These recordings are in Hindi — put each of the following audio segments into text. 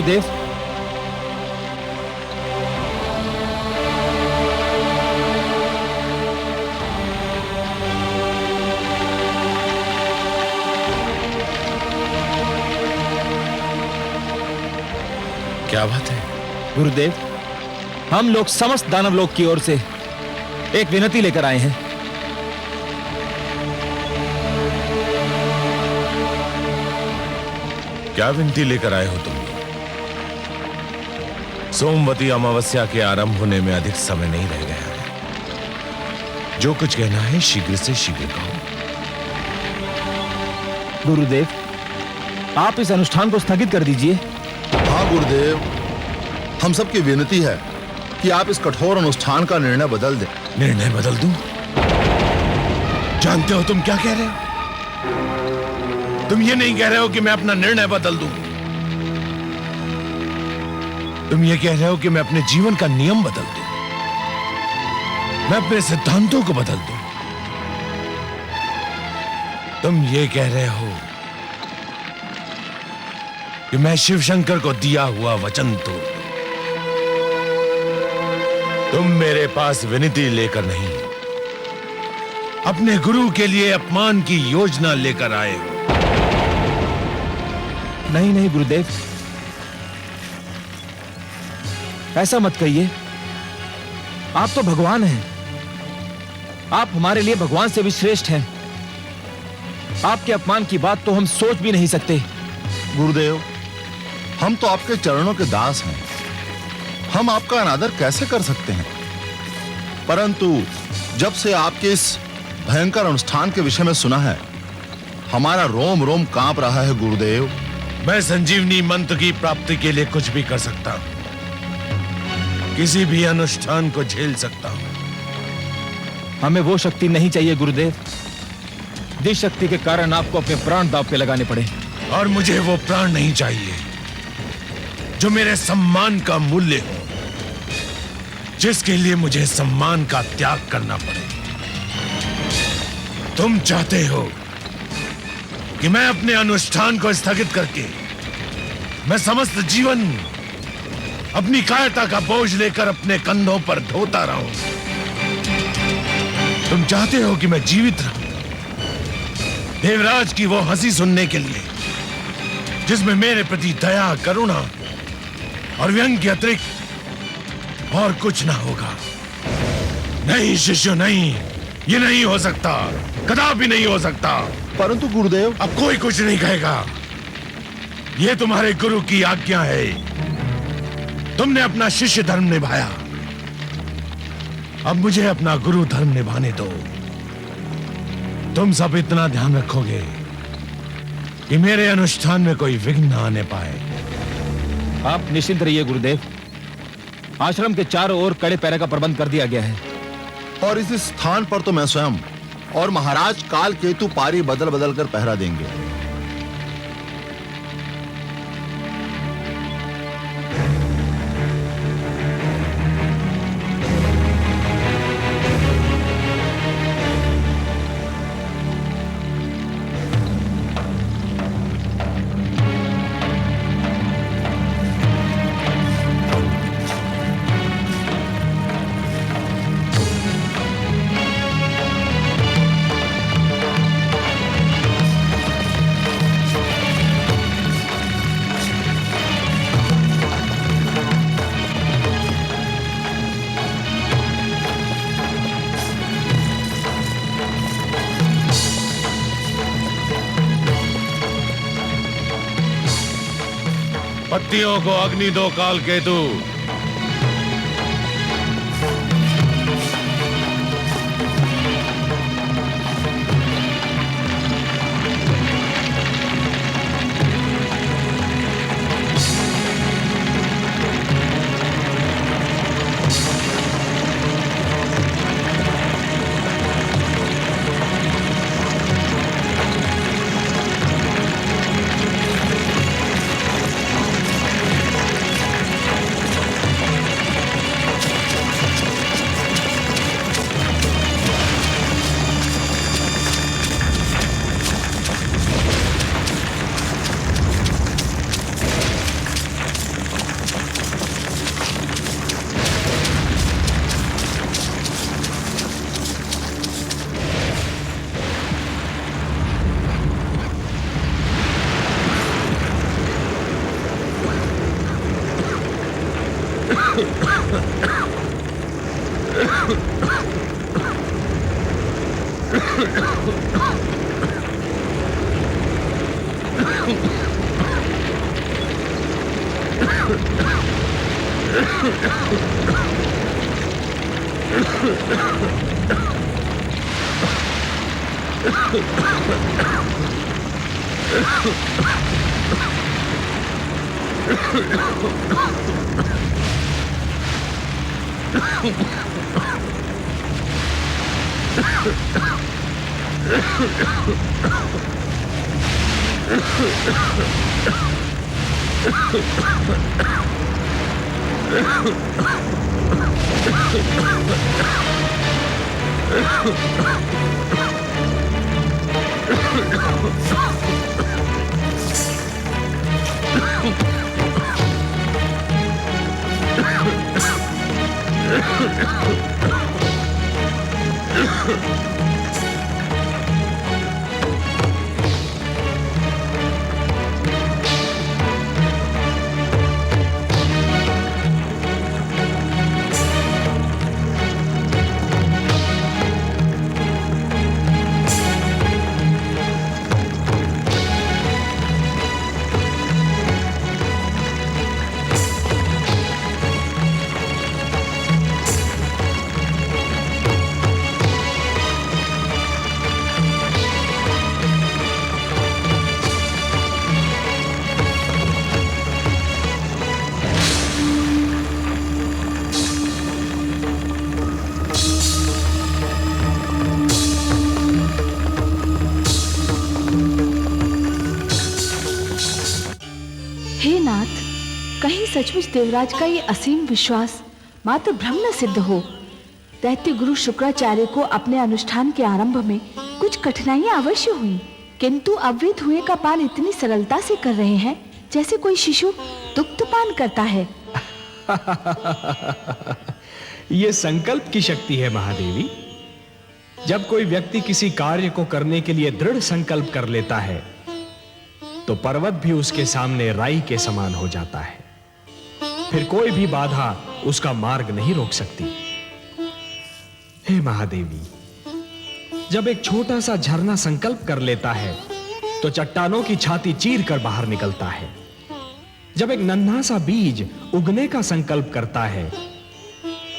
गुरुदेव। क्या बात है? गुरुदेव, हम लोग समस्त दानव लोक की ओर से एक विनती लेकर आए हैं। क्या विनती लेकर आए हो तुम? सोमवती अमावस्या के आरंभ होने में अधिक समय नहीं रह गया है। जो कुछ कहना है शीघ्र से शीघ्र कहो। गुरुदेव, आप इस अनुष्ठान को स्थगित कर दीजिए। हाँ गुरुदेव, हम सबकी विनती है कि आप इस कठोर अनुष्ठान का निर्णय बदल दें। निर्णय बदल दूं? जानते हो तुम क्या कह रहे हो? तुम ये नहीं कह रहे हो कि मैं अपना निर्णय बदल दूं। तुम ये कह रहे हो कि मैं अपने जीवन का नियम बदल दूं, मैं अपने सिद्धांतों को बदल दूं। तुम ये कह रहे हो कि मैं शिव शंकर को दिया हुआ वचन तोड़ दूं। तुम मेरे पास विनती लेकर नहीं, अपने गुरु के लिए अपमान की योजना लेकर आए हो। नहीं नहीं गुरुदेव, ऐसा मत कहिए। आप तो भगवान हैं। आप हमारे लिए भगवान से भी श्रेष्ठ हैं। आपके अपमान की बात तो हम सोच भी नहीं सकते। गुरुदेव, हम तो आपके चरणों के दास हैं। हम आपका अनादर कैसे कर सकते हैं? परंतु जब से आपके इस भयंकर अनुष्ठान के विषय में सुना है, हमारा रोम रोम कांप रहा है गुरुदेव। मैं संजीवनी मंत्र की प्राप्ति के लिए कुछ भी कर सकता हूं, किसी भी अनुष्ठान को झेल सकता हूं। हमें वो शक्ति नहीं चाहिए गुरुदेव, जिस शक्ति के कारण आपको अपने प्राण दांव पे लगाने पड़े। और मुझे वो प्राण नहीं चाहिए जो मेरे सम्मान का मूल्य हो, जिसके लिए मुझे सम्मान का त्याग करना पड़े। तुम चाहते हो कि मैं अपने अनुष्ठान को स्थगित करके मैं समस्त जीवन अपनी कायरता का बोझ लेकर अपने कंधों पर ढोता रहूं। तुम चाहते हो कि मैं जीवित रहूं, देवराज की वो हंसी सुनने के लिए जिसमें मेरे प्रति दया, करुणा और व्यंग के अतिरिक्त और कुछ ना होगा। नहीं शिष्य, नहीं, ये नहीं हो सकता, कदापि नहीं हो सकता। परंतु गुरुदेव, अब कोई कुछ नहीं कहेगा। यह तुम्हारे गुरु की आज्ञा है। तुमने अपना शिष्य धर्म निभाया, अब मुझे अपना गुरु धर्म निभाने दो। तुम सब इतना ध्यान रखोगे कि मेरे अनुष्ठान में कोई विघ्न न आने पाए। आप निश्चिंत रहिए गुरुदेव, आश्रम के चारों ओर कड़े पहरे का प्रबंध कर दिया गया है। और इस स्थान पर तो मैं स्वयं और महाराज काल केतु पारी बदल बदल कर पहरा देंगे। पत्तियों को अग्नि दो काल केतु। हे नाथ, कहीं सचमुच देवराज का ये असीम विश्वास मात्र भ्रम न सिद्ध हो। दैत्य गुरु शुक्राचार्य को अपने अनुष्ठान के आरंभ में कुछ कठिनाइयां अवश्य हुई, किंतु अब वे धुएं का पान इतनी सरलता से कर रहे हैं जैसे कोई शिशु दुग्ध पान करता है। ये संकल्प की शक्ति है महादेवी। जब कोई व्यक्ति किसी कार्य को करने के लिए दृढ़ संकल्प कर लेता है तो पर्वत भी उसके सामने राई के समान हो जाता है। फिर कोई भी बाधा उसका मार्ग नहीं रोक सकती। हे महादेवी, जब एक छोटा सा झरना संकल्प कर लेता है तो चट्टानों की छाती चीर कर बाहर निकलता है। जब एक नन्हा सा बीज उगने का संकल्प करता है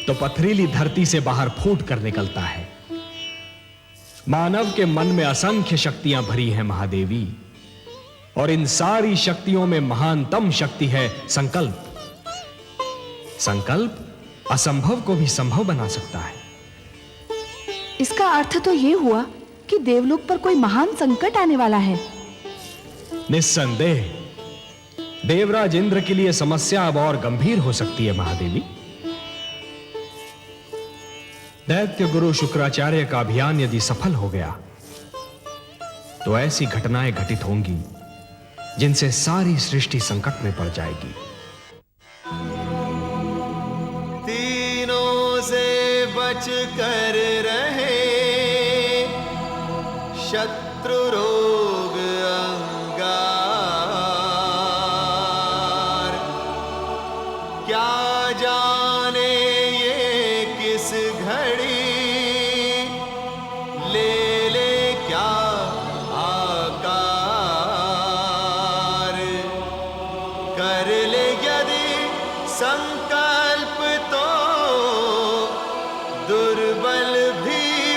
तो पथरीली धरती से बाहर फूट कर निकलता है। मानव के मन में असंख्य शक्तियां भरी हैं महादेवी, और इन सारी शक्तियों में महानतम शक्ति है संकल्प। संकल्प असंभव को भी संभव बना सकता है। इसका अर्थ तो ये हुआ कि देवलोक पर कोई महान संकट आने वाला है। निस्संदेह देवराज इंद्र के लिए समस्या अब और गंभीर हो सकती है महादेवी। दैत्य गुरु शुक्राचार्य का अभियान यदि सफल हो गया तो ऐसी घटनाएं घटित होंगी जिनसे सारी सृष्टि संकट में पड़ जाएगी। तीनों से बच कर रहे, शत्रु रोग अंगार, क्या जाने ये किस घड़ी ले ले क्या कर ले यदि संकल्प तो दुर्बल भी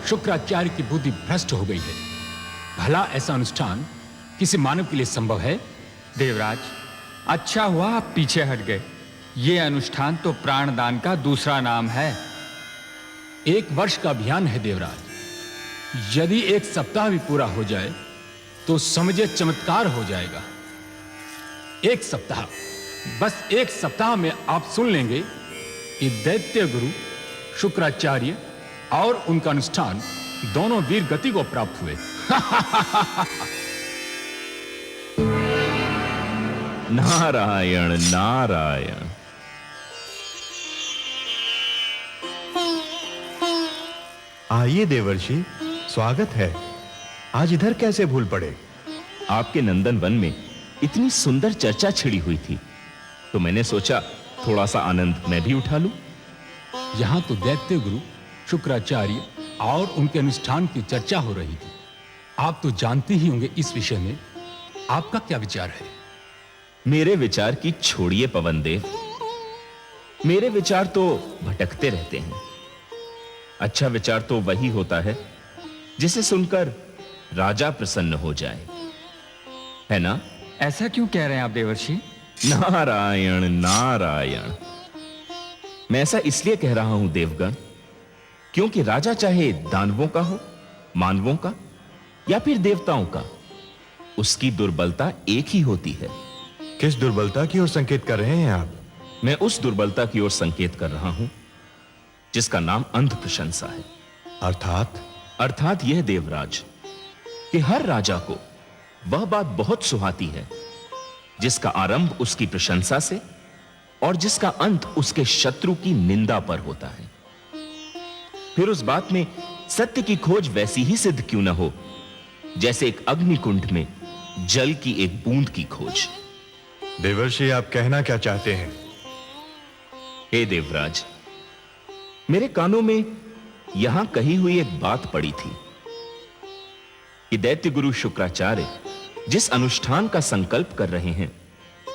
शुक्राचार्य की बुद्धि भ्रष्ट हो गई है। भला ऐसा अनुष्ठान किसी मानव के लिए संभव है? देवराज, अच्छा हुआ आप पीछे हट गए। ये अनुष्ठान तो प्राणदान का दूसरा नाम है। 1 वर्ष का अभियान है देवराज। यदि 1 सप्ताह भी पूरा हो जाए तो समझे चमत्कार हो जाएगा। 1 सप्ताह, बस 1 सप्ताह में आप सुन लेंगे कि दैत्य गुरु शुक्राचार्य और उनका अनुष्ठान दोनों वीर गति को प्राप्त हुए। नारायण नारायण। आइए देवर्षि, स्वागत है। आज इधर कैसे भूल पड़े? आपके नंदन वन में इतनी सुंदर चर्चा छिड़ी हुई थी तो मैंने सोचा थोड़ा सा आनंद मैं भी उठा लूं। यहां तो दैत्य गुरु शुक्राचार्य और उनके अनुष्ठान की चर्चा हो रही थी। आप तो जानते ही होंगे इस विषय में आपका क्या विचार है? मेरे विचार की छोड़िए पवन देव, मेरे विचार तो भटकते रहते हैं। अच्छा विचार तो वही होता है जिसे सुनकर राजा प्रसन्न हो जाए, है ना? ऐसा क्यों कह रहे हैं आप देवर्षि? नारायण नारायण। मैं ऐसा इसलिए कह रहा हूं देवगण, क्योंकि राजा चाहे दानवों का हो, मानवों का या फिर देवताओं का, उसकी दुर्बलता एक ही होती है। किस दुर्बलता की ओर संकेत कर रहे हैं आप? मैं उस दुर्बलता की ओर संकेत कर रहा हूं जिसका नाम अंध प्रशंसा है। अर्थात यह देवराज कि हर राजा को वह बात बहुत सुहाती है जिसका आरंभ उसकी प्रशंसा से और जिसका अंत उसके शत्रु की निंदा पर होता है। फिर उस बात में सत्य की खोज वैसी ही सिद्ध क्यों न हो जैसे एक अग्निकुंड में जल की एक बूंद की खोज। देवर्षि, आप कहना क्या चाहते हैं? हे देवराज, मेरे कानों में यहां कही हुई एक बात पड़ी थी कि दैत्य गुरु शुक्राचार्य जिस अनुष्ठान का संकल्प कर रहे हैं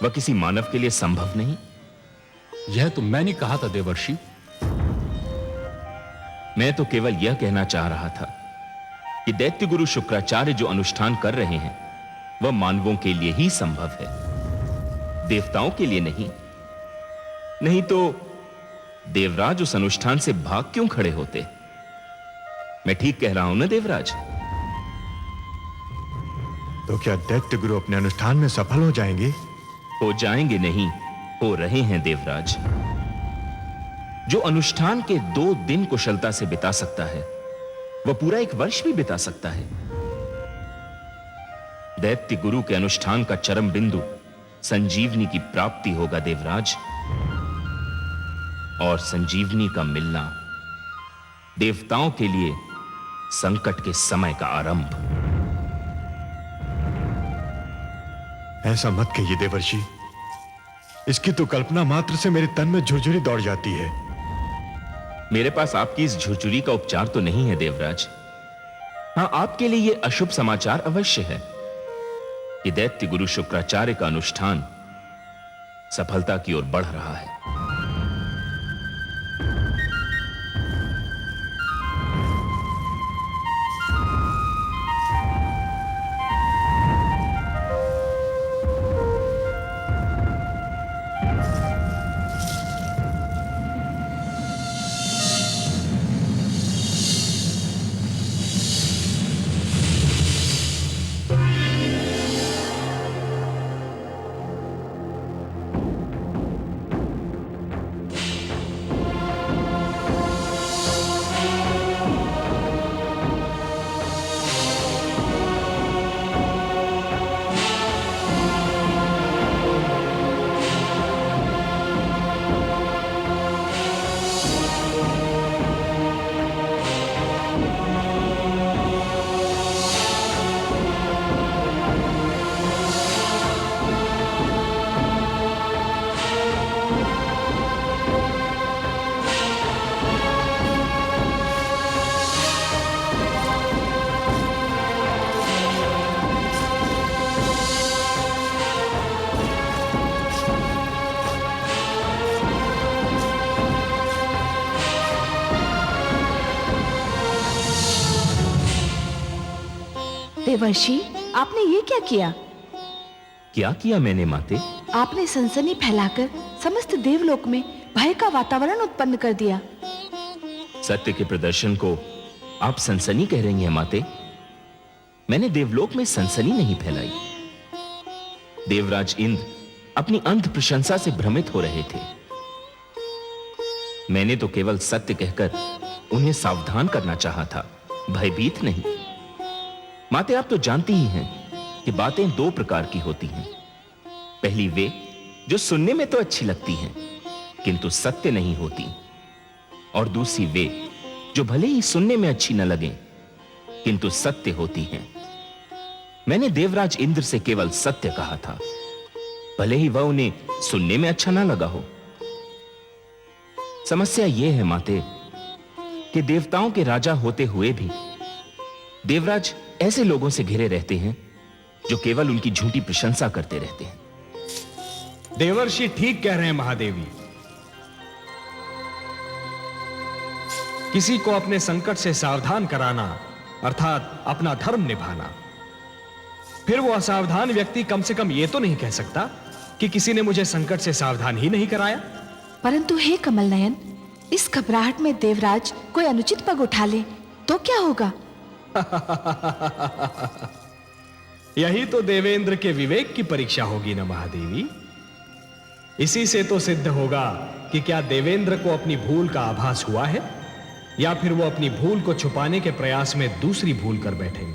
वह किसी मानव के लिए संभव नहीं। यह तो मैंने कहा था देवर्षि। मैं तो केवल यह कहना चाह रहा था कि दैत्य गुरु शुक्राचार्य जो अनुष्ठान कर रहे हैं वह मानवों के लिए ही संभव है, देवताओं के लिए नहीं। नहीं तो देवराज उस अनुष्ठान से भाग क्यों खड़े होते? मैं ठीक कह रहा हूं ना देवराज? तो क्या दैत्य गुरु अपने अनुष्ठान में सफल हो जाएंगे? हो जाएंगे नहीं, हो रहे हैं देवराज। जो अनुष्ठान के 2 दिन कुशलता से बिता सकता है वह पूरा 1 वर्ष भी बिता सकता है। दैत्य गुरु के अनुष्ठान का चरम बिंदु संजीवनी की प्राप्ति होगा देवराज, और संजीवनी का मिलना देवताओं के लिए संकट के समय का आरंभ। ऐसा मत कहिए देवर्षि, इसकी तो कल्पना मात्र से मेरे तन में झुरझुरी दौड़ जाती है। मेरे पास आपकी इस झुरझुरी का उपचार तो नहीं है देवराज। हां, आपके लिए यह अशुभ समाचार अवश्य है कि दैत्य गुरु शुक्राचार्य का अनुष्ठान सफलता की ओर बढ़ रहा है। देवर्षि, आपने ये क्या किया? क्या किया मैंने माते? आपने सनसनी फैलाकर समस्त देवलोक में भय का वातावरण उत्पन्न कर दिया। सत्य के प्रदर्शन को आप सनसनी कह रही हैं माते? मैंने देवलोक में सनसनी नहीं फैलाई। देवराज इंद्र अपनी अंध प्रशंसा से भ्रमित हो रहे थे। मैंने तो केवल सत्य कहकर उन्हें सावधान करना चाहा था, भयभीत नहीं। माते, आप तो जानती ही हैं कि बातें दो प्रकार की होती हैं। पहली वे जो सुनने में तो अच्छी लगती हैं किंतु सत्य नहीं होती, और दूसरी वे जो भले ही सुनने में अच्छी न लगें किंतु सत्य होती हैं। मैंने देवराज इंद्र से केवल सत्य कहा था, भले ही वह उन्हें सुनने में अच्छा ना लगा हो। समस्या यह है माते कि देवताओं के राजा होते हुए भी देवराज ऐसे लोगों से घिरे रहते हैं जो केवल उनकी झूठी प्रशंसा करते रहते हैं। देवर्षि ठीक कह रहे हैं महादेवी। किसी को अपने संकट से सावधान कराना अर्थात अपना धर्म निभाना, फिर वो असावधान व्यक्ति कम से कम ये तो नहीं कह सकता कि किसी ने मुझे संकट से सावधान ही नहीं कराया। परंतु हे कमल नयन, इस घबराहट में देवराज कोई अनुचित पग उठा ले तो क्या होगा? यही तो देवेंद्र के विवेक की परीक्षा होगी ना महादेवी। इसी से तो सिद्ध होगा कि क्या देवेंद्र को अपनी भूल का आभास हुआ है या फिर वो अपनी भूल को छुपाने के प्रयास में दूसरी भूल कर बैठेंगे।